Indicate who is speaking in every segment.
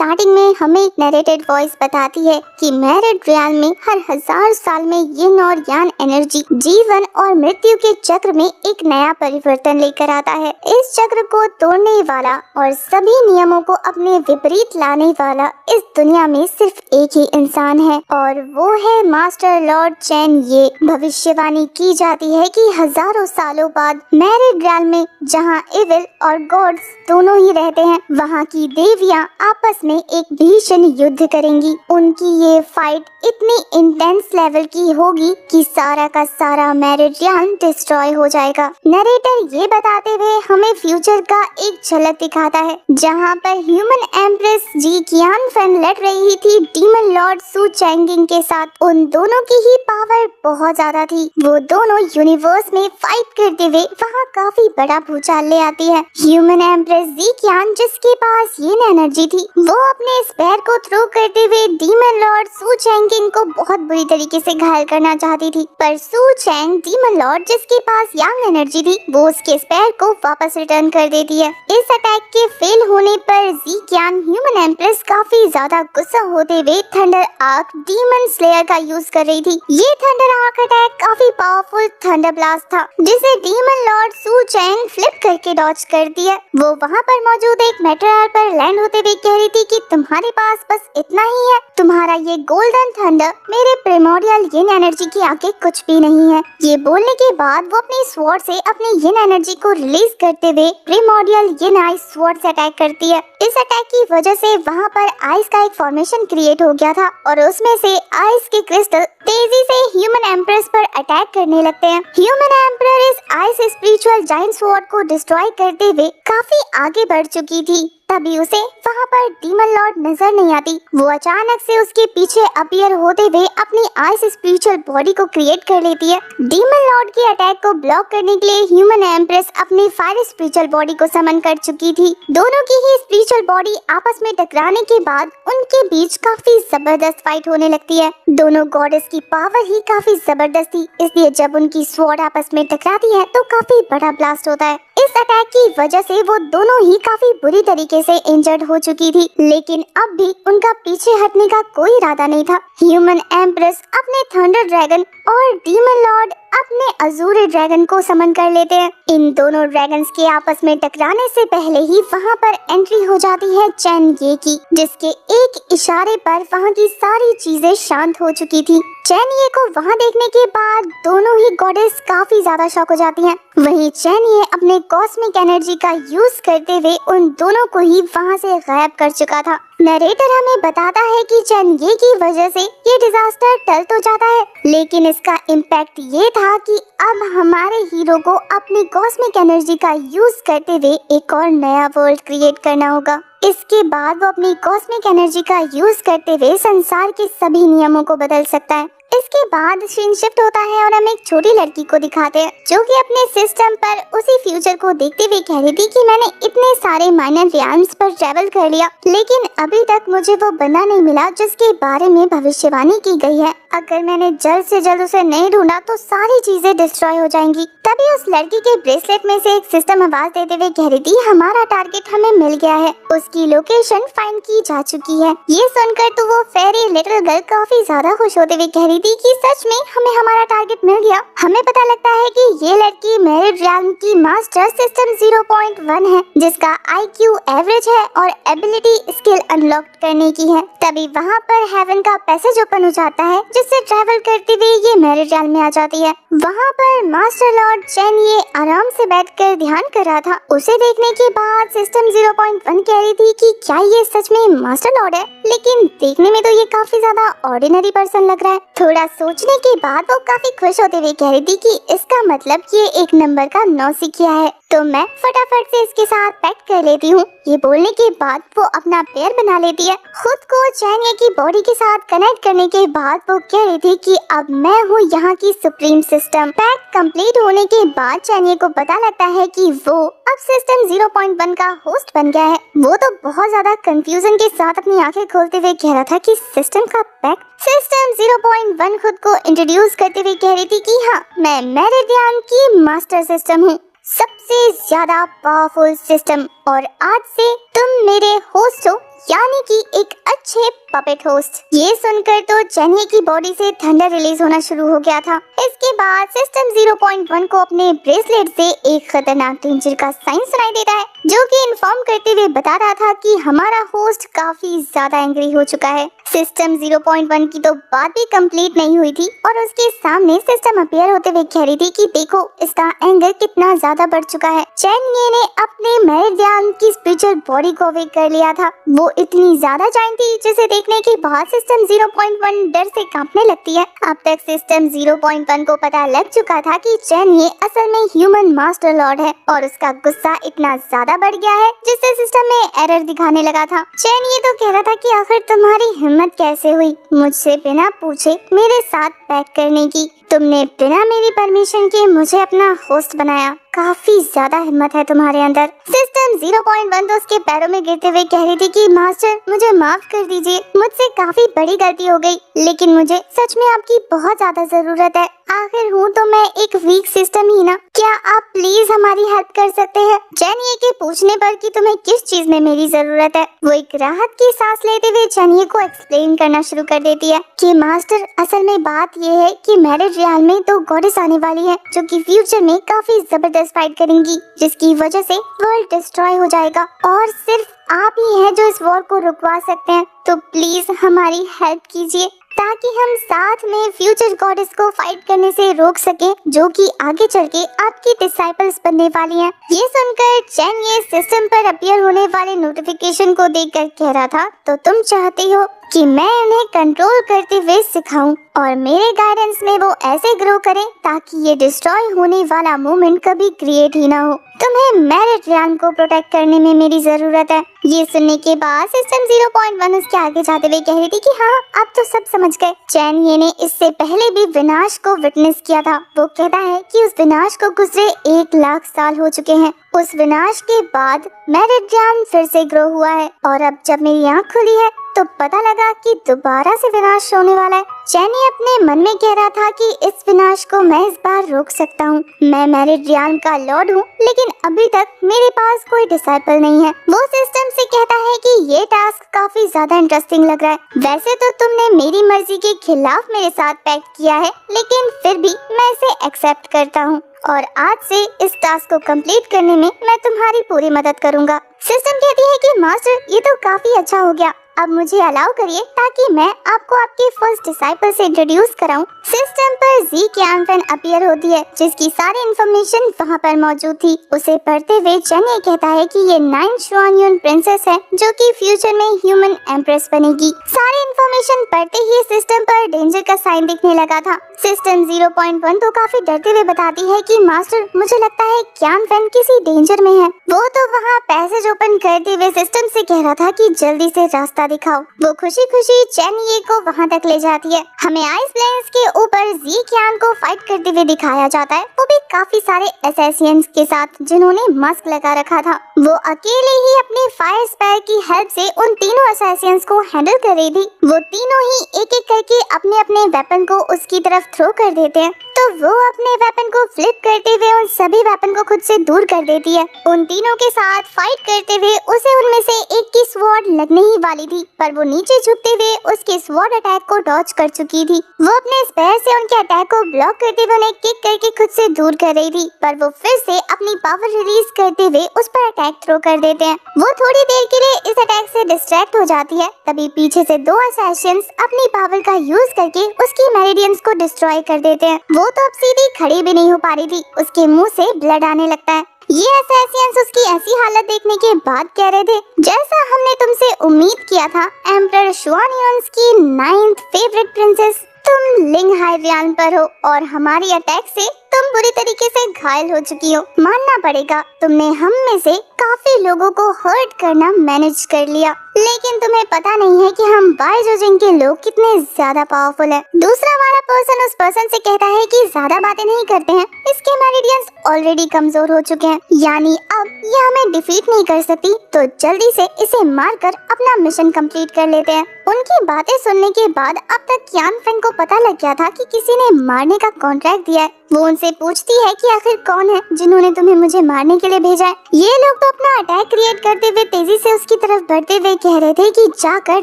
Speaker 1: Starting में हमें एक नरेटेड वॉइस बताती है कि मैरिड रियल में हर 1000 साल में यिन और यान एनर्जी जीवन और मृत्यु के चक्र में एक नया परिवर्तन लेकर आता है। इस चक्र को तोड़ने वाला और सभी नियमों को अपने विपरीत लाने वाला इस दुनिया में सिर्फ एक ही इंसान है और वो है मास्टर लॉर्ड चेन ये। भविष्यवाणी की जाती है कि हजारों सालों बाद मैरिड रियल में जहाँ इविल और गॉड्स दोनों ही रहते हैं, वहाँ की देवियाँ आपस में एक भीषण युद्ध करेंगी। उनकी ये फाइट इतनी इंटेंस लेवल की होगी कि सारा का सारा मैरिड रियल डिस्ट्रॉय हो जाएगा। नरेटर ये बताते हुए हमें फ्यूचर का एक झलक दिखाता है, जहाँ पर ह्यूमन एम्प्रेस जी कियान फैन लड़ रही थी डीमन लॉर्ड सू चैंगिंग के साथ। उन दोनों की ही पावर बहुत ज्यादा थी। वो दोनों यूनिवर्स में फाइट करते हुए वहाँ काफी बड़ा भूचाल ले आती है। ह्यूमन एम्प्रेस जी कियान जिसके पास ये एनर्जी थी, वो अपने स्पेयर को थ्रो करते हुए डीमन लॉर्ड सू चैंगिंग को बहुत बुरी तरीके से घायल करना चाहती थी, पर सू चैंग डीमन लॉर्ड जिसके पास यांग एनर्जी थी, वो उसके स्पेयर को वापस रिटर्न कर देती है। इस अटैक के फेल होने पर जी कियान ह्यूमन एम्प्रेस काफी ज्यादा गुस्सा होते हुए थंडर आर्क डीमन स्लेयर का यूज कर रही थी। ये थंडर आर्क अटैक काफी पावरफुल थंडर ब्लास्ट था, जिसे डीमन लॉर्ड सू चैंग फ्लिप करके डॉज कर दिया। वो वहाँ पर मौजूद एक मेटेरियल पर लैंड होते हुए कह रही थी कि तुम्हारे पास बस इतना ही है, तुम्हारा ये गोल्डन थंडर मेरे प्रिमोर्डियल यिन एनर्जी की आगे कुछ भी नहीं है। ये बोलने के बाद वो अपनी स्वॉर्ड से अपनी यिन एनर्जी को रिलीज करते हुए प्रिमोर्डियल यिन आइस स्वॉर्ड से अटैक करती है। इस अटैक की वजह से वहाँ पर आइस का एक फॉर्मेशन क्रिएट हो गया था और उसमें से आइस के क्रिस्टल तेजी से ह्यूमन एम्प्रेस पर अटैक करने लगते हैं। ह्यूमन एम्प्रेस इस आइस स्पिरिचुअल जायंट स्वॉर्ड को डिस्ट्रॉय करते हुए काफी आगे बढ़ चुकी थी। तभी उसे वहाँ पर डीमन लॉर्ड नजर नहीं आती। वो अचानक से उसके पीछे अपीयर होते हुए अपनी आइस स्पिरिचुअल बॉडी को क्रिएट कर लेती है। डीमन लॉर्ड के अटैक को ब्लॉक करने के लिए ह्यूमन एम्प्रेस अपनी फायर स्पिरिचुअल बॉडी को समन कर चुकी थी। दोनों की ही स्पिरिचुअल बॉडी आपस में टकराने के बाद उनके बीच काफी जबरदस्त फाइट होने लगती है। दोनों गॉडेस की पावर ही काफी जबरदस्त थी, इसलिए जब उनकी स्वॉर्ड आपस में टकराती है तो काफी बड़ा ब्लास्ट होता है। इस अटैक की वजह से वो दोनों ही काफी बुरी तरीके से इंजर्ड हो चुकी थी, लेकिन अब भी उनका पीछे हटने का कोई इरादा नहीं था। ह्यूमन एम्प्रेस अपने थंडर ड्रैगन और डीमन लॉर्ड अपने अजूरी ड्रैगन को समन कर लेते हैं। इन दोनों ड्रैगन्स के आपस में टकराने से पहले ही वहाँ पर एंट्री हो जाती है चेन ये की, जिसके एक इशारे पर वहाँ की सारी चीजें शांत हो चुकी थी। चेन ये को वहाँ देखने के बाद दोनों ही गॉडेस काफी ज्यादा शॉक हो जाती हैं। वहीं चेन ये अपने कॉस्मिक एनर्जी का यूज करते हुए उन दोनों को ही वहाँ से गायब कर चुका था। नरेटर हमें बताता है कि चेन ये की वजह से ये डिजास्टर टल तो जाता है, लेकिन इसका इम्पैक्ट ये था कि अब हमारे हीरो को अपनी कॉस्मिक एनर्जी का यूज करते हुए एक और नया वर्ल्ड क्रिएट करना होगा। इसके बाद वो अपनी कॉस्मिक एनर्जी का यूज करते हुए संसार के सभी नियमों को बदल सकता है। इसके बाद सीन शिफ्ट होता है और हम एक छोटी लड़की को दिखाते हैं, जो कि अपने सिस्टम पर उसी फ्यूचर को देखते हुए कह रही थी कि मैंने इतने सारे माइनर रियल्स पर ट्रैवल कर लिया, लेकिन अभी तक मुझे वो बंदा नहीं मिला जिसके बारे में भविष्यवाणी की गई है। अगर मैंने जल्द से जल्द उसे नहीं ढूंढा तो सारी चीजें डिस्ट्रॉय हो जाएंगी। तभी उस लड़की के ब्रेसलेट में से एक सिस्टम आवाज देते हुए कह रही थी, हमारा टारगेट हमें मिल गया है, उसकी लोकेशन फाइंड की जा चुकी है। ये सुनकर तो वो फेरी लिटिल गर्ल काफी ज्यादा खुश होते हुए कह रही थी कि सच में हमें हमारा टारगेट मिल गया। हमें पता लगता है कि ये लड़की मैरिड रियल की मास्टर सिस्टम 0.1 है, जिसका IQ एवरेज है और एबिलिटी स्किल अनलॉक करने की है। तभी वहाँ पर हेवन का पैसेज ओपन हो जाता है, जिससे ट्रैवल करते हुए ये मैरिड रियल में आ जाती है। वहाँ पर मास्टर लॉर्ड चेन ये आराम से बैठकर ध्यान कर रहा था। उसे देखने के बाद सिस्टम 0.1 कह रही थी कि क्या ये सच में मास्टर लॉर्ड है, लेकिन देखने में तो ये काफी ज्यादा ऑर्डिनरी पर्सन लग रहा है। थोड़ा सोचने के बाद वो काफी खुश होते हुए कह रही थी कि इसका मतलब ये एक नंबर का 9 सीखिया है, तो मैं फटाफट से इसके साथ पैक्ट कर लेती हूँ। ये बोलने के बाद वो अपना पेयर बना लेती है। खुद को चैनिया की बॉडी के साथ कनेक्ट करने के बाद वो कह रही थी कि अब मैं हूँ यहाँ की सुप्रीम सिस्टम। पैक कंप्लीट होने के बाद चैनिया को पता लगता है कि वो अब सिस्टम 0.1 का होस्ट बन गया है। वो तो बहुत ज्यादा कंफ्यूजन के साथ अपनी आंखें खोलते हुए कह रहा था कि सिस्टम का पैक। सिस्टम 0.1 खुद को इंट्रोड्यूस करते हुए कह रही थी कि हाँ, मैं मेरिडियन की मास्टर सिस्टम हूँ, सबसे ज्यादा पावरफुल सिस्टम, और आज से तुम मेरे होस्ट हो यानी कि एक अच्छे पपेट होस्ट। ये सुनकर तो चेन्नई की बॉडी से थंडर रिलीज होना शुरू हो गया था। इसके बाद सिस्टम 0.1 को अपने ब्रेसलेट से एक खतरनाक डेंजर का साइन सुनाई देता है, जो कि इन्फॉर्म करते हुए बता रहा था कि हमारा होस्ट काफी ज्यादा एंग्री हो चुका है। सिस्टम 0.1 की तो बात भी कंप्लीट नहीं हुई थी और उसके सामने सिस्टम अपीयर होते हुए कह रही थी कि देखो इसका एंगर कितना ज्यादा बढ़ चुका है। चेन्नई ने अपने मेरिडियन की स्पिरिचुअल बॉडी को अवेक कर लिया था। वो इतनी ज्यादा जाइंट थी जिसे देखने के बाद सिस्टम 0.1 डर से कांपने लगती है। अब तक सिस्टम 0.1 को पता लग चुका था कि चेन्नई असल में ह्यूमन मास्टर लॉर्ड है और उसका गुस्सा इतना ज्यादा बढ़ गया है जिससे सिस्टम में एरर दिखाने लगा था। चेन्नई तो कह रहा था कि आखिर तुम्हारी हिम्मत कैसे हुई मुझसे बिना पूछे मेरे साथ पैक करने की। तुमने बिना मेरी परमिशन के मुझे अपना होस्ट बनाया। काफी ज्यादा हिम्मत है तुम्हारे अंदर। सिस्टम 0.1 तो उसके पैरों में गिरते हुए कह रही थी कि मास्टर मुझे माफ कर दीजिए, मुझसे काफी बड़ी गलती हो गई, लेकिन मुझे सच में आपकी बहुत ज्यादा जरूरत है। आखिर हूँ तो मैं एक वीक सिस्टम ही ना। क्या आप प्लीज हमारी हेल्प कर सकते हैं? चेन्नई के पूछने पर कि तुम्हें किस चीज में मेरी जरूरत है, वो एक राहत की सांस लेते हुए चेन्नई को एक्सप्लेन करना शुरू कर देती है कि मास्टर असल में बात ये है कि मैरिड रियल में तो गॉडेस आने वाली है जो कि फ्यूचर में काफी जबरदस्त फाइट करेंगी, जिसकी वजह से वर्ल्ड डिस्ट्रॉय हो जाएगा और सिर्फ आप ही हैं जो इस वॉर को रुकवा सकते हैं। तो प्लीज हमारी हेल्प कीजिए ताकि हम साथ में फ्यूचर गॉडेस को फाइट करने से रोक सके जो कि आगे चल के आपकी डिसाइपल्स बनने वाली हैं। ये सुनकर चैन ये सिस्टम पर अपीयर होने वाले नोटिफिकेशन को देखकर कह रहा था तो तुम चाहती हो कि मैं उन्हें कंट्रोल करते हुए सिखाऊं और मेरे गाइडेंस में वो ऐसे ग्रो करें ताकि ये डिस्ट्रॉय होने वाला मोमेंट कभी क्रिएट ही ना हो। तुम्हें मैरिड रियल को प्रोटेक्ट करने में मेरी जरूरत है। ये सुनने के बाद सिस्टम 0.1 उसके आगे जाते हुए कह रही थी कि हाँ अब तो सब समझ गए। चैन ये ने इससे पहले भी विनाश को विटनेस किया था। वो कहता है कि उस विनाश को गुजरे 1 लाख साल हो चुके हैं। उस विनाश के बाद मैरिड रियल फिर से ग्रो हुआ है और अब जब मेरी आँख खुली है तो पता लगा कि दोबारा से विनाश होने वाला है। चैनी अपने मन में कह रहा था कि इस विनाश को मैं इस बार रोक सकता हूँ। मैं मैरिड रियल का लॉर्ड हूँ, लेकिन अभी तक मेरे पास कोई डिसाइपल नहीं है। वो सिस्टम से कहता है कि ये टास्क काफी ज्यादा इंटरेस्टिंग लग रहा है। वैसे तो तुमने मेरी मर्जी के खिलाफ मेरे साथ पैक्ट किया है, लेकिन फिर भी मैं इसे एक्सेप्ट करता हूँ और आज से इस टास्क को कंप्लीट करने में मैं तुम्हारी पूरी मदद करूँगा। सिस्टम कहती है कि मास्टर ये तो काफी अच्छा हो गया, अब मुझे अलाउ करिए ताकि मैं आपको आपके फर्स्ट डिसाइपल से इंट्रोड्यूस कराऊं। सिस्टम पर जी कैंफन अपीयर होती है जिसकी सारी इन्फॉर्मेशन वहां पर मौजूद थी। उसे पढ़ते हुए चेन ये कहता है कि ये 9 शुआनयुन प्रिंसेस है जो कि फ्यूचर में ह्यूमन एम्प्रेस बनेगी। सारी इन्फॉर्मेशन पढ़ते ही सिस्टम पर डेंजर का साइन दिखने लगा था। सिस्टम 0.1 तो काफी डरते हुए बताती है कि मास्टर मुझे लगता है कैंफन किसी डेंजर में है। वो तो वहाँ पैसेज ओपन करते हुए सिस्टम से कह रहा था कि जल्दी से रास्ता दिखाओ। वो खुशी खुशी चेन ये को वहाँ तक ले जाती है। हमें आइस प्लेन्स के ऊपर जी क्यान को फाइट करते हुए दिखाया जाता है, वो भी काफी सारे असैसियंस के साथ जिन्होंने मास्क लगा रखा था। वो अकेले ही अपने फायर स्पेयर की हेल्प से उन तीनों असैसियंस को हैंडल कर रही थी। वो तीनों ही एक एक करके अपने अपने वेपन को उसकी तरफ थ्रो कर देते हैं, तो वो अपने वेपन को फ्लिप करते हुए उन सभी वेपन को खुद से दूर कर देती है। उन तीनों के साथ फाइट करते हुए उसे उनमें से एक की स्वॉर्ड लगने ही वाली थी, पर वो नीचे झुकते हुए उसके स्वॉर्ड अटैक को डॉज कर चुकी थी। वो अपने स्पेयर से उनके अटैक को ब्लॉक करते हुए उन्हें किक करके खुद से दूर कर रही थी, पर वो फिर से अपनी पावर रिलीज करते हुए उस पर अटैक थ्रो कर देते हैं। वो थोड़ी देर के लिए इस अटैक से डिस्ट्रैक्ट हो जाती है, तभी पीछे से 2 असैसियंस अपनी पावर का यूज करके उसकी मेरिडियंस को डिस्ट्रॉय कर देते हैं। वो तो अब सीधी खड़ी भी नहीं हो पा रही थी, उसके मुंह से ब्लड आने लगता है। ये असैसियंस उसकी ऐसी हालत देखने के बाद कह रहे थे, जैसा हमने तुमसे उम्मीद किया था, एम्परर शुआनयुन्स की 9th फेवरेट प्रिंसेस तुम लिंग हाई रियान पर हो और हमारी अटैक से तुम बुरी तरीके से घायल हो चुकी हो। मानना पड़ेगा तुमने हम में से काफी लोगों को हर्ट करना मैनेज कर लिया, लेकिन तुम्हें पता नहीं है कि हम बायजोजिंग के लोग कितने ज्यादा पावरफुल हैं। दूसरा वाला पर्सन उस पर्सन से कहता है कि ज्यादा बातें नहीं करते हैं, इसके मेरिडियंस ऑलरेडी कमजोर हो चुके हैं, यानी अब ये हमें डिफीट नहीं कर सकती, तो जल्दी से इसे मारकर अपना मिशन कंप्लीट कर लेते हैं। उनकी बातें सुनने के बाद अब तक क्यान फेंग को पता लग गया था कि किसी ने मारने का कॉन्ट्रैक्ट दिया है। वो उनसे पूछती है कि आखिर कौन है जिन्होंने तुम्हें मुझे मारने के लिए भेजा है। ये लोग तो अपना अटैक क्रिएट करते हुए तेजी से उसकी तरफ बढ़ते हुए कह रहे थे कि जाकर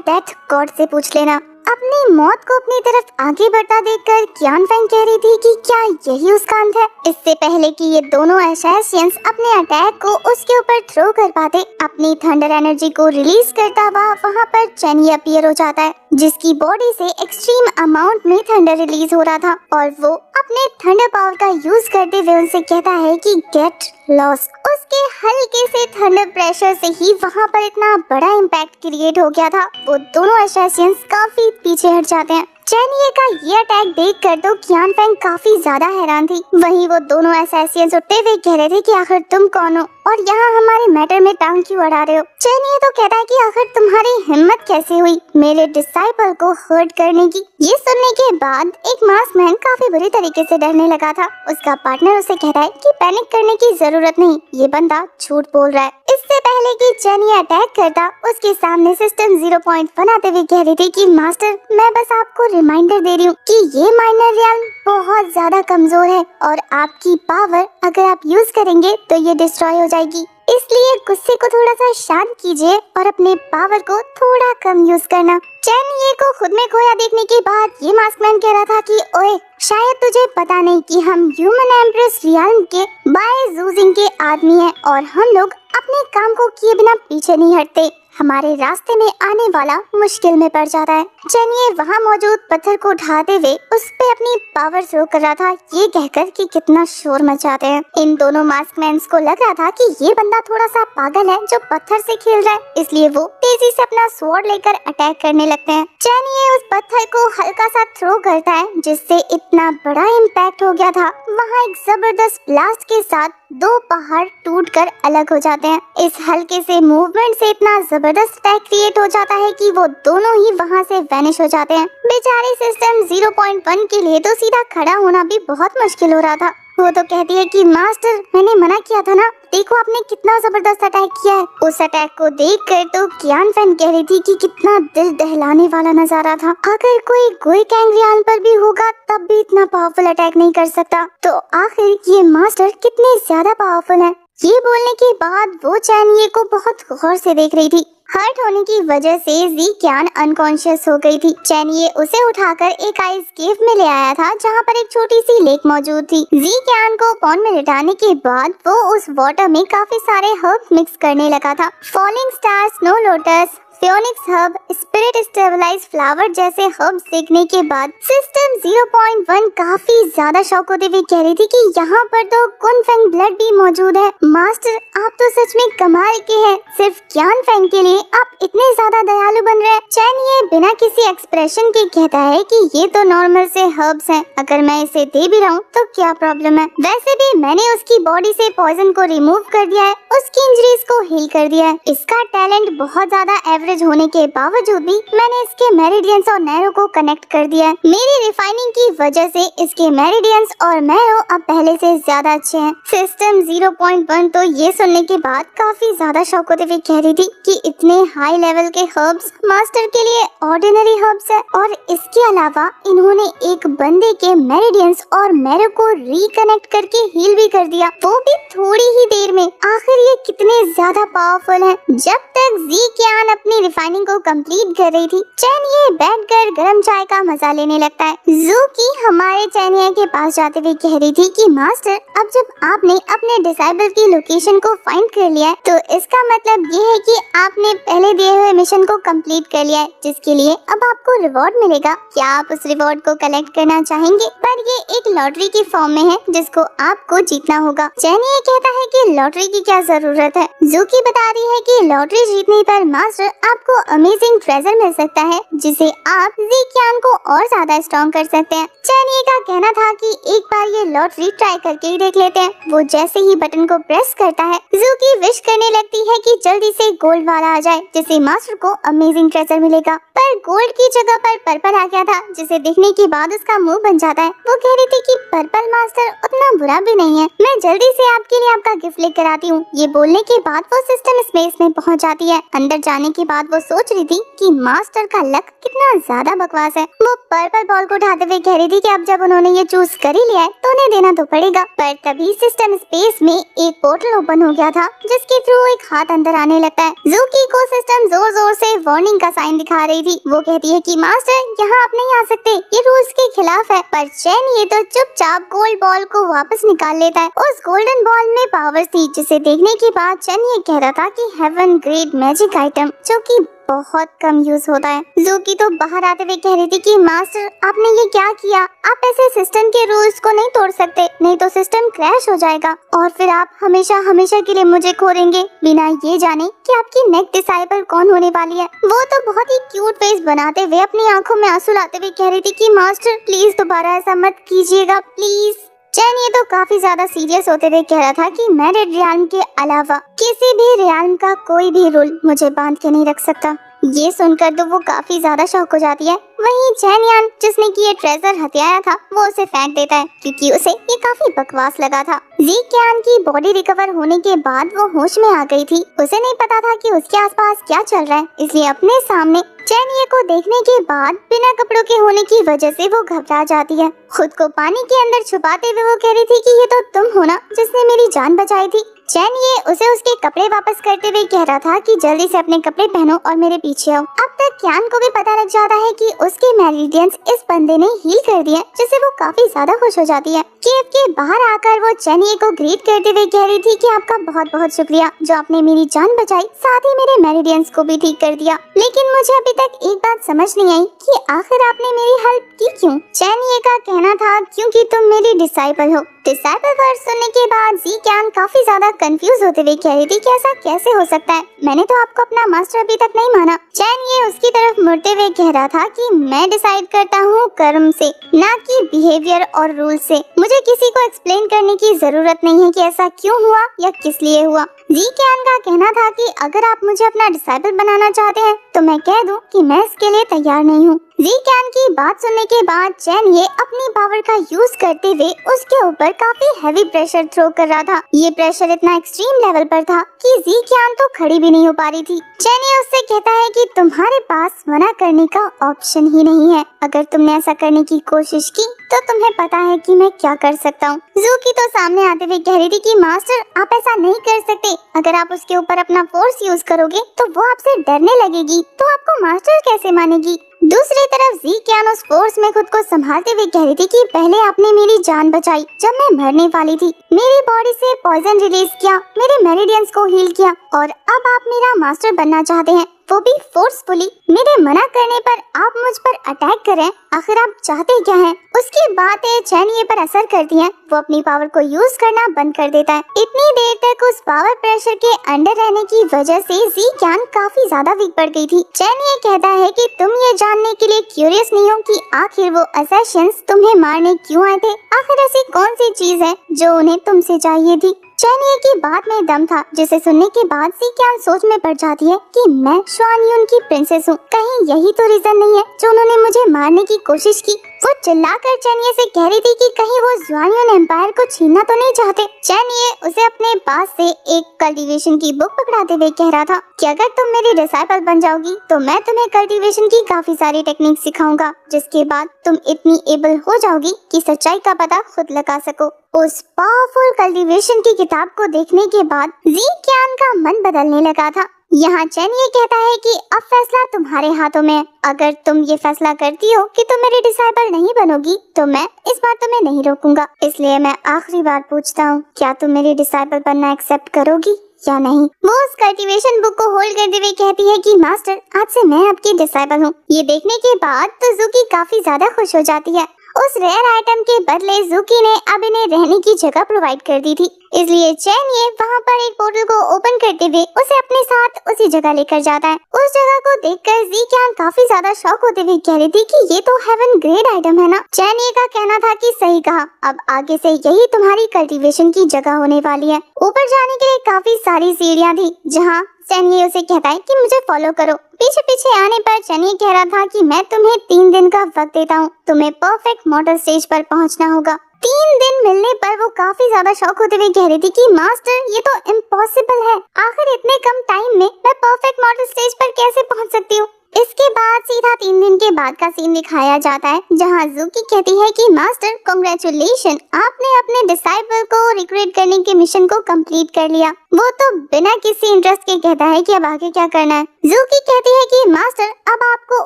Speaker 1: डेथ गॉड से पूछ लेना। अपनी मौत को अपनी तरफ आगे बढ़ता देखकर क्यान फेंग कह रही थी कि क्या यही उसका अंत है। इससे पहले कि ये दोनों असैसियंस अपने अटैक को उसके ऊपर थ्रो कर पाते, अपनी थंडर एनर्जी को रिलीज करता हुआ वहाँ पर चेनी अपीयर हो जाता है, जिसकी बॉडी से एक्सट्रीम अमाउंट में थंडर रिलीज हो रहा था और वो अपने थंडर पावर का यूज करते हुए उनसे कहता है कि गेट लॉस्ट। उसके हल्के से थंडर प्रेशर से ही वहाँ पर इतना बड़ा इम्पैक्ट क्रिएट हो गया था। वो दोनों असैसियंस काफी पीछे हट जाते हैं। चेनिए का ये अटैक देखकर तो क्यान फेंग काफी ज्यादा हैरान थी। वहीं वो दोनों असैसियंस उठते हुए कह रहे थे कि आखिर तुम कौन हो और यहाँ हमारे मैटर में टांग क्यों अड़ा रहे हो। चेनिए तो कहता है कि आखिर तुम्हारी हिम्मत कैसे हुई मेरे डिसाइपल को हर्ट करने की। ये सुनने के बाद एक मास्क मैन काफी बुरी तरीके से डरने लगा था। उसका पार्टनर उसे कहता है कि पैनिक करने की जरूरत नहीं, ये बंदा झूठ बोल रहा है। इससे पहले कि चेनिए अटैक करता, उसके सामने सिस्टम 0.1 आते हुए कह रही थी कि मास्टर मैं बस आपको रिमाइंडर दे रही हूँ कि ये माइनर रियल्म बहुत ज्यादा कमजोर है और आपकी पावर अगर आप यूज करेंगे तो ये डिस्ट्रॉय हो जाएगी। इसलिए गुस्से को थोड़ा सा शांत कीजिए और अपने पावर को थोड़ा कम यूज करना। चेनिए को खुद में खोया देखने के बाद ये मास्कमैन कह रहा था कि ओए शायद तुझे पता नहीं कि हम ह्यूमन एम्प्रेस रियल्म के बाय जूजिंग के आदमी हैं और हम लोग अपने काम को किए बिना पीछे नहीं हटते। हमारे रास्ते में आने वाला मुश्किल में पड़ जाता है। चेनिए वहाँ मौजूद पत्थर को उठाते हुए उस पे अपनी पावर थ्रो कर रहा था, ये कहकर कि कितना शोर मचाते हैं। इन दोनों मास्कमैन्स को लग रहा था कि ये बंदा थोड़ा सा पागल है जो पत्थर से खेल रहा है, इसलिए वो तेजी से अपना स्वॉर्ड लेकर अटैक करने लगते हैं। चेनिए उस पत्थर को हल्का सा थ्रो करता है जिससे इतना बड़ा इम्पैक्ट हो गया था। वहाँ एक जबरदस्त ब्लास्ट के साथ दो पहाड़ टूटकर अलग हो जाते हैं। इस हल्के से मूवमेंट से इतना जबरदस्त अटैक क्रिएट हो जाता है कि वो दोनों ही वहाँ से वैनिश हो जाते हैं। बेचारे सिस्टम 0.1 के लिए तो सीधा खड़ा होना भी बहुत मुश्किल हो रहा था। वो तो कहती है कि मास्टर मैंने मना किया था ना, देखो आपने कितना जबरदस्त अटैक किया है। उस अटैक को देखकर तो क्यान फेंग कह रही थी कि कितना दिल दहलाने वाला नजारा था। अगर कोई गोईकैंग रियल पर भी होगा तब भी इतना पावरफुल अटैक नहीं कर सकता, तो आखिर ये मास्टर कितने ज्यादा पावरफुल है। ये बोलने के बाद वो चेनिए को बहुत गौर से देख रही थी। हर्ट होने की वजह से जी क्यान अनकॉन्शियस हो गई थी। चेनिए उसे उठाकर एक आइस केव में ले आया था जहाँ पर एक छोटी सी लेक मौजूद थी। जी क्यान को पॉन्ड में लिटाने के बाद वो उस वाटर में काफी सारे हर्ब मिक्स करने लगा था। Falling star, snow lotus, phoenix herb, spirit stabilize flower जैसे हर्ब्स देखने के बाद सिस्टम 0.1 काफी ज्यादा शॉक होते हुए कह रही थी कि यहाँ पर तो कुन फेंग ब्लड भी मौजूद है। मास्टर आप तो सच में कमाल के हैं, सिर्फ क्यान फेंग के लिए आप इतने ज्यादा दयालु बन रहे हैं। चेनिए बिना किसी एक्सप्रेशन के कहता है कि ये तो नॉर्मल से हर्ब्स हैं, अगर मैं इसे दे भी रहा हूँ तो क्या प्रॉब्लम है। वैसे भी मैंने उसकी बॉडी से पॉइजन को रिमूव कर दिया है, उसकी इंजरीज को हील कर दिया है। इसका टैलेंट बहुत ज्यादा एवरेज होने के बावजूद भी मैंने इसके मेरिडियंस और नैरो को कनेक्ट कर दिया है। मेरी रिफाइनिंग की वजह से इसके मेरिडियंस और नैरो अब पहले से ज्यादा अच्छे हैं। सिस्टम 0.1 तो ये सुनने के बाद काफी ज्यादा शॉक होते हुए कह रही थी कि इतने हाई लेवल के हर्ब्स मास्टर के लिए ऑर्डिनरी हर्ब्स है, और इसके अलावा इन्होंने एक बंदे के मेरिडियंस और नैरो को रिकनेक्ट करके हील भी कर दिया, वो भी थोड़ी ही देर में। आखिर ये कितने ज्यादा पावरफुल हैं। जब तक जी क्यान अपनी रिफाइनिंग को कंप्लीट कर रही थी, चेनिए बैठकर गर्म चाय का मजा लेने लगता है। ज़ूकी हमारे चेनिए के पास जाते हुए कह रही थी कि मास्टर अब जब आपने अपने डिसाइबल की लोकेशन को फाइंड कर लिया है तो इसका मतलब ये है कि आपने पहले दिए हुए मिशन को कंप्लीट कर लिया है, जिसके लिए अब आपको रिवॉर्ड मिलेगा। क्या आप उस रिवॉर्ड को कलेक्ट करना चाहेंगे? पर ये एक लॉटरी की फॉर्म में है जिसको आपको जीतना होगा। चेनिए कहता है कि लॉटरी की क्या जरूरत है। ज़ूकी बता रही है कि लॉटरी जीतने पर मास्टर आपको अमेजिंग ट्रेजर मिल सकता है जिसे आप जी क्यान को और ज्यादा स्ट्रॉन्ग कर सकते हैं। चेनिए का कहना था कि एक बार ये लॉटरी ट्राई करके ही देख लेते हैं। वो जैसे ही बटन को प्रेस करता है, ज़ूकी विश करने लगती है कि जल्दी से गोल्ड वाला आ जाए जिससे मास्टर को अमेजिंग ट्रेजर मिलेगा। पर गोल्ड की जगह पर पर्पल आ गया था, जिसे देखने के बाद उसका मुंह बन जाता है। वो कह रही थी कि पर्पल मास्टर उतना बुरा भी नहीं है, मैं जल्दी से आपके लिए आपका गिफ्ट लेकर आती हूँ। ये बोलने के बाद वो सिस्टम स्पेस में पहुँच जाती है। अंदर जाने के बाद वो सोच रही थी कि मास्टर का लक कितना ज्यादा बकवास है। वो पर्पल बॉल को उठाते हुए कह रही थी कि अब जब उन्होंने ये चूज कर ही लिया है तो उन्हें देना तो पड़ेगा। पर तभी सिस्टम स्पेस में एक पोर्टल ओपन हो गया था जिसके थ्रू एक हाथ अंदर आने लगता है। ज़ूकी को सिस्टम जोर जोर से वार्निंग का साइन दिखा रही थी। वो कहती है कि मास्टर यहाँ आप नहीं आ सकते, ये रूल्स के खिलाफ है। पर चैन ये तो चुपचाप गोल्ड बॉल को वापस निकाल लेता है। उस गोल्डन बॉल में पावर्स थी जिसे देखने के बाद चैन ये कह रहा था कि हेवन ग्रेड मैजिक आइटम जो कि बहुत कम यूज होता है। ज़ूकी तो बाहर आते हुए कह रही थी कि मास्टर आपने ये क्या किया, आप ऐसे सिस्टम के रूल्स को नहीं तोड़ सकते, नहीं तो सिस्टम क्रैश हो जाएगा और फिर आप हमेशा हमेशा के लिए मुझे खो देंगे बिना ये जाने कि आपकी नेक्स्ट डिसाइपल कौन होने वाली है। वो तो बहुत ही क्यूट फेस बनाते हुए अपनी आंखों में आंसू लाते हुए कह रही थी कि मास्टर प्लीज दोबारा ऐसा मत कीजिएगा प्लीज। चैन ये तो काफी ज्यादा सीरियस होते हुए कह रहा था कि मैं रेड रियाल्म के अलावा किसी भी रियाल्म का कोई भी रूल मुझे बांध के नहीं रख सकता। ये सुनकर तो वो काफी ज्यादा शॉक हो जाती है। वहीं चैन यान जिसने कि ये ट्रेजर हथियाया था वो उसे फेंक देता है क्योंकि उसे ये काफी बकवास लगा था। ज़ीक यान की बॉडी रिकवर होने के बाद वो होश में आ गई थी। उसे नहीं पता था कि उसके आसपास क्या चल रहा है, इसलिए अपने सामने चैन को देखने के बाद बिना कपड़ों के होने की वजह से वो घबरा जाती है। खुद को पानी के अंदर छुपाते हुए वो कह रही थी कि ये तो तुम हो ना जिसने मेरी जान बचाई थी। चैन ये उसे उसके कपड़े वापस करते हुए कह रहा था कि जल्दी से अपने कपड़े पहनो और मेरे पीछे आओ। अब तक क्यान को भी पता लग जाता है कि उसके मेरिडियंस इस बंदे ने हील कर दिए, जिससे वो काफी ज्यादा खुश हो जाती है। केव के बाहर आकर वो चैनिये को ग्रीट करते हुए कह रही थी कि आपका बहुत बहुत शुक्रिया जो आपने मेरी जान बचाई, साथ ही मेरे मेरिडियंस को भी ठीक कर दिया। लेकिन मुझे अभी तक एक बात समझ नहीं आई कि आखिर आपने मेरी हेल्प की क्यों? चैनिये का कहना था क्योंकि तुम मेरी डिसाइपल हो। डिसाइपल वर्ड सुनने के बाद ज़ीक्यान काफी ज्यादा कंफ्यूज होते हुए कह रही थी कि ऐसा कैसे हो सकता है, मैंने तो आपको अपना मास्टर अभी तक नहीं माना। चैन ये उसकी तरफ मुड़ते हुए कह रहा था कि मैं डिसाइड करता हूँ कर्म से, ना कि बिहेवियर और रूल से। मुझे किसी को एक्सप्लेन करने की जरूरत नहीं है कि ऐसा क्यों हुआ या किस लिए हुआ। ज़ीक्यान का कहना था कि अगर आप मुझे अपना डिसाइपल बनाना चाहते हैं तो मैं कह दूं कि मैं इसके लिए तैयार नहीं हूँ। ज़ीक्यान की बात सुनने के बाद चैन ये अपनी पावर का यूज करते हुए उसके ऊपर काफी हैवी प्रेशर थ्रो कर रहा था। ये प्रेशर इतना एक्सट्रीम लेवल पर था कि ज़ीक्यान तो खड़ी भी नहीं हो पा रही थी। चैन ये उससे कहता है कि तुम्हारे पास मना करने का ऑप्शन ही नहीं है। अगर तुमने ऐसा करने की कोशिश की तो तुम्हें पता है कि मैं क्या कर सकता हूँ। ज़ूकी तो सामने आते हुए कह रही थी कि मास्टर आप ऐसा नहीं कर सकते, अगर आप उसके ऊपर अपना फोर्स यूज करोगे तो वो आपसे डरने लगेगी, तो आपको मास्टर कैसे मानेगी। दूसरी तरफ ज़ीक्यान उस फोर्स में खुद को संभालते हुए कह रही थी कि पहले आपने मेरी जान बचाई जब मैं मरने वाली थी, मेरी बॉडी से पॉइजन रिलीज किया, मेरे मेरिडियंस को हील किया और अब आप मेरा मास्टर बनना चाहते हैं, वो भी फोर्सफुली। मेरे मना करने पर आप मुझ पर अटैक करें, आखिर आप चाहते क्या हैं? उसकी बातें चैनिये पर असर करती हैं। वो अपनी पावर को यूज करना बंद कर देता है। इतनी देर तक उस पावर प्रेशर के अंडर रहने की वजह से ज़ीक्यान काफी ज्यादा वीक पड़ गई थी। चैनिये कहता है कि तुम ये जानने के लिए क्यूरियस नहीं हो कि आखिर वो असैसिन्स तुम्हें मारने क्यों आए थे? आखिर ऐसी कौन सी चीज है जो उन्हें तुमसे चाहिए थी? चैनिये की बात में दम था, जिसे सुनने के बाद ज़ीक्यान सोच में पड़ जाती है कि मैं शुआन युन की प्रिंसेस हूँ, कहीं यही तो रीजन नहीं है जो उन्होंने मुझे मारने की कोशिश की। वो चिल्लाकर चैनिये से कह रही थी कि कहीं वो शुआन युन एम्पायर को छीनना तो नहीं चाहते। चैनिये उसे अपने पास से एक कल्टीवेशन की बुक पकड़ाते हुए कह रहा था कि अगर तुम मेरी डिसाइपल बन जाओगी तो मैं तुम्हें कल्टीवेशन की काफी सारी टेक्निक सिखाऊंगा, जिसके बाद तुम इतनी एबल हो जाओगी कि सच्चाई का पता खुद लगा सको। उस पावरफुल कल्टीवेशन की किताब को देखने के बाद ज़ीक्यान का मन बदलने लगा था। यहाँ चैन ये कहता है कि अब फैसला तुम्हारे हाथों में है। अगर तुम ये फैसला करती हो कि तुम मेरी डिसाइपल नहीं बनोगी तो मैं इस बार तुम्हें नहीं रोकूंगा। इसलिए मैं आखिरी बार पूछता हूँ, क्या तुम मेरी डिसाइपल बनना एक्सेप्ट करोगी या नहीं? वो उस कल्टीवेशन बुक को होल्ड करते हुए कहती है कि मास्टर आज से मैं आपकी डिसाइपल हूँ। ये देखने के बाद तो ज़ूकी काफी ज्यादा खुश हो जाती है। उस रेयर आइटम के बदले ज़ूकी ने अब इन्हें रहने की जगह प्रोवाइड कर दी थी, इसलिए चैन ये वहाँ पर एक पोर्टल को ओपन करते हुए उसे अपने साथ उसी जगह लेकर जाता है। उस जगह को देखकर ज़ीक्यान काफी ज्यादा शॉक होते हुए कह रही थी कि ये तो हेवन ग्रेड आइटम है ना। चैन ये का कहना था कि सही कहा, अब आगे से यही तुम्हारी कल्टीवेशन की जगह होने वाली है। ऊपर जाने के लिए काफी सारी सीढ़ियाँ थी, जहाँ चैनिये उसे कहता है कि मुझे फॉलो करो। पीछे पीछे आने पर चैनिये कह रहा था कि मैं तुम्हें 3 दिन का वक्त देता हूँ, तुम्हें परफेक्ट मॉडल स्टेज पर पहुँचना होगा। 3 दिन मिलने पर वो काफी ज्यादा शॉक होते हुए कह रही थी कि मास्टर ये तो इम्पॉसिबल है, आखिर इतने कम टाइम में मैं परफेक्ट मॉडल स्टेज पर कैसे पहुंच सकती हूँ। इसके बाद सीधा 3 दिन के बाद का सीन दिखाया जाता है जहाँ ज़ूकी कहती है कि मास्टर कांग्रेचुलेशन, आपने अपने डिसाइपल को रिक्रूट करने के मिशन को कंप्लीट कर लिया। वो तो बिना किसी इंटरेस्ट के कहता है कि अब आगे क्या करना है। ज़ूकी कहती है कि मास्टर अब आपको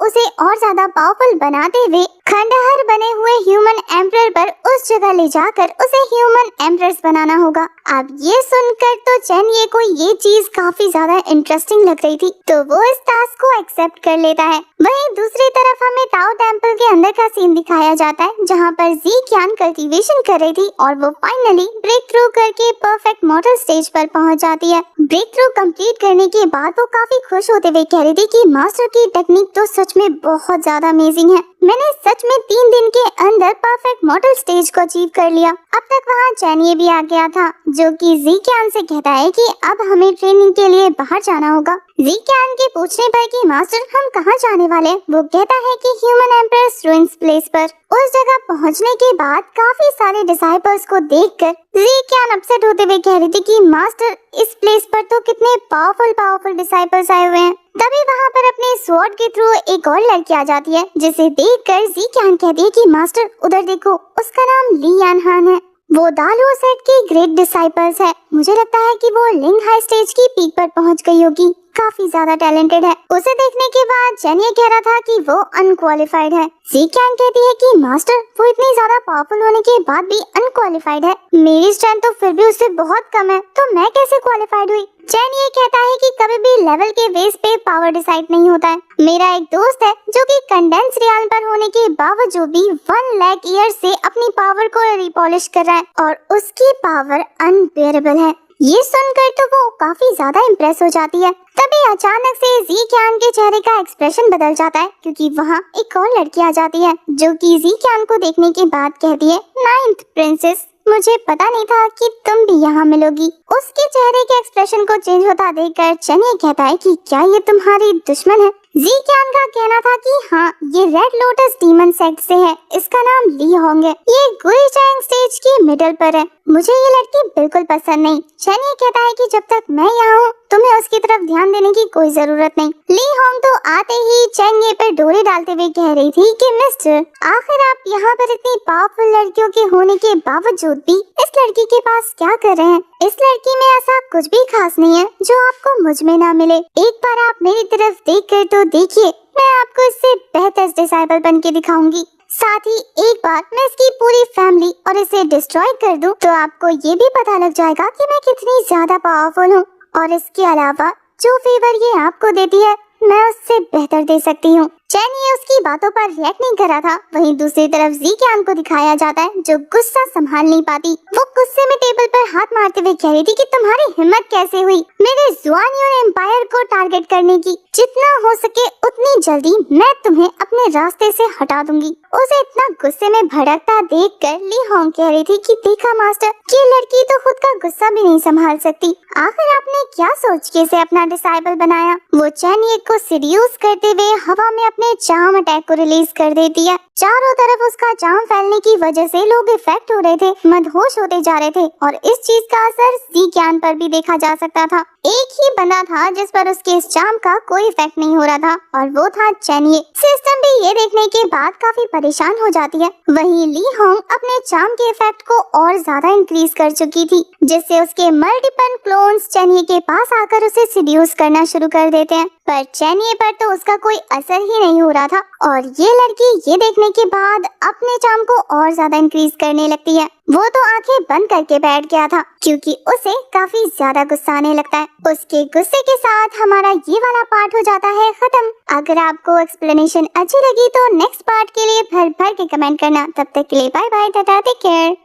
Speaker 1: उसे और ज्यादा पावरफुल बनाते हुए खंडहर बने हुए ह्यूमन एम्परर पर उस जगह ले जाकर उसे ह्यूमन एम्परर्स बनाना होगा। अब ये सुनकर तो चेनिए को ये चीज काफी ज्यादा इंटरेस्टिंग लग रही थी, तो वो इस टास्क को एक्सेप्ट कर लेता है। वहीं दूसरी तरफ हमें ताओ टेम्पल के अंदर का सीन दिखाया जाता है जहाँ पर जी क्यान कल्टीवेशन कर रही थी और वो फाइनली ब्रेक थ्रू करके परफेक्ट मॉडल स्टेज पर पहुँच जाती है। ब्रेक थ्रू कंप्लीट करने के बाद वो काफी खुश होते हुए कह रही थी कि मास्टर की टेक्निक तो सच में बहुत ज्यादा अमेजिंग है, मैंने सच में 3 दिन के अंदर परफेक्ट मॉडल स्टेज को अचीव कर लिया। अब तक वहाँ चेनिए भी आ गया था जो कि जी क्यान से कहता है कि अब हमें ट्रेनिंग के लिए बाहर जाना होगा। जी क्यान के पूछने पर कि मास्टर हम कहाँ जाने वाले, वो कहता है कि ह्यूमन एम्परर्स रूइंस प्लेस पर। उस जगह पहुँचने के बाद काफी सारे डिसाइपल्स को देखकर जी क्यान अपसेट होते हुए कह रही थी कि मास्टर इस प्लेस पर तो कितने पावरफुल डिसाइपल्स आए हुए हैं। तभी वहाँ पर अपने स्वॉर्ड के थ्रू एक और लड़की आ जाती है जिसे देखकर जी क्यान कहती है कि मास्टर उधर देखो, उसका नाम ली यान हान है, वो दालुओ सेट की ग्रेट डिसाइपल्स है। मुझे लगता है कि वो लिंग हाई स्टेज की पीक पर पहुंच गई होगी, काफी ज्यादा टैलेंटेड है। उसे देखने के बाद चेनिए कह रहा था कि वो अनक्वालिफाइड है। जी क्यान कहती है कि मास्टर वो इतनी ज्यादा पावरफुल होने के बाद भी अनक्वालिफाइड है, मेरी स्ट्रेंथ तो फिर भी उससे बहुत कम है, तो मैं कैसे क्वालिफाइड हुई। चेनिए कहता है कि कभी भी लेवल के बेस पे पावर डिसाइड नहीं होता है। मेरा एक दोस्त है जो कि कंडेंस रियाल पर होने के बावजूद भी 1 लाख ईयर से अपनी पावर को रिपॉलिश कर रहा है और उसकी पावर अनबेरेबल है। ये सुनकर तो वो काफी ज्यादा इम्प्रेस हो जाती है। तभी अचानक से जी क्यान के चेहरे का एक्सप्रेशन बदल जाता है क्योंकि वहाँ एक और लड़की आ जाती है जो कि जी क्यान को देखने के बाद कहती है, 9th प्रिंसेस, मुझे पता नहीं था कि तुम भी यहाँ मिलोगी। उसके चेहरे के एक्सप्रेशन को चेंज होता देखकर चेनिए कहता है कि क्या ये तुम्हारी दुश्मन है। जी क्यान का कहना था कि हाँ, ये रेड लोटस डीमन सेक्ट से है, इसका नाम ली होंग है, ये गुईचैंग स्टेज की मिडल पर है, मुझे ये लड़की बिल्कुल पसंद नहीं। चेनिए कहता है कि जब तक मैं यहाँ हूँ तुम्हें उसकी तरफ ध्यान देने की कोई जरूरत नहीं। ली होंग तो आते ही चेनिए पर डोरी डालते हुए कह रही थी कि मिस्टर, आखिर आप यहाँ पर इतनी पावरफुल लड़कियों के होने के बावजूद भी इस लड़की के पास क्या कर रहे हैं। इस लड़की में ऐसा कुछ भी खास नहीं है जो आपको मुझ में ना मिले। एक बार आप मेरी तरफ देख कर तो देखिए, मैं आपको इससे बेहतर डिसाइपल बन के दिखाऊंगी। साथ ही एक बार मैं इसकी पूरी फैमिली और इसे डिस्ट्रॉय कर दूं तो आपको ये भी पता लग जाएगा कि मैं कितनी ज्यादा पावरफुल हूँ। और इसके अलावा जो फेवर ये आपको देती है मैं उससे बेहतर दे सकती हूँ। चेनिए उसकी बातों पर रिएक्ट नहीं कर रहा था। वहीं दूसरी तरफ जी क्यान को दिखाया जाता है जो गुस्सा संभाल नहीं पाती। वो गुस्से में टेबल पर हाथ मारते हुए कह रही थी कि तुम्हारी हिम्मत कैसे हुई मेरे जुआनियन एम्पायर को टारगेट करने की। जितना हो सके उतनी जल्दी मैं तुम्हें अपने रास्ते से हटा दूंगी। उसे इतना गुस्से में भड़कता देखकर ली होंग कह रही थी कि देखा मास्टर, ये लड़की तो खुद का गुस्सा भी नहीं संभाल सकती। आखिर आपने क्या सोच के इसे अपना डिसाइबल बनाया। वो चेनिए को सीड्यूस करते हुए हवा में अपने चार्म अटैक को रिलीज कर देती है। चारों तरफ उसका चार्म फैलने की वजह से लोग इफेक्ट हो रहे थे, मदहोश होते जा रहे थे और इस चीज का असर जी क्यान पर भी देखा जा सकता था। एक ही बंदा था जिस पर उसके इस चार्म का कोई इफेक्ट नहीं हो रहा था और वो था चेनिए। सिस्टम भी ये देखने के बाद काफी परेशान हो जाती है। वहीं ली होंग अपने चार्म के इफेक्ट को और ज्यादा इंक्रीज कर चुकी थी जिससे उसके मल्टीपल क्लोन्स चेनिए के पास आकर उसे सीड्यूस करना शुरू कर देते हैं। पर चेनिए पर तो उसका कोई असर ही नहीं हो रहा था और ये लड़की ये देखने के बाद अपने चार्म को और ज्यादा इंक्रीज करने लगती है। वो तो आंखें बंद करके बैठ गया था क्योंकि उसे काफी ज्यादा गुस्सा आने लगता है। उसके गुस्से के साथ हमारा ये वाला पार्ट हो जाता है खत्म। अगर आपको एक्सप्लेनेशन अच्छी लगी तो नेक्स्ट पार्ट के लिए भर भर के कमेंट करना। तब तक के लिए bye bye, tata, take care.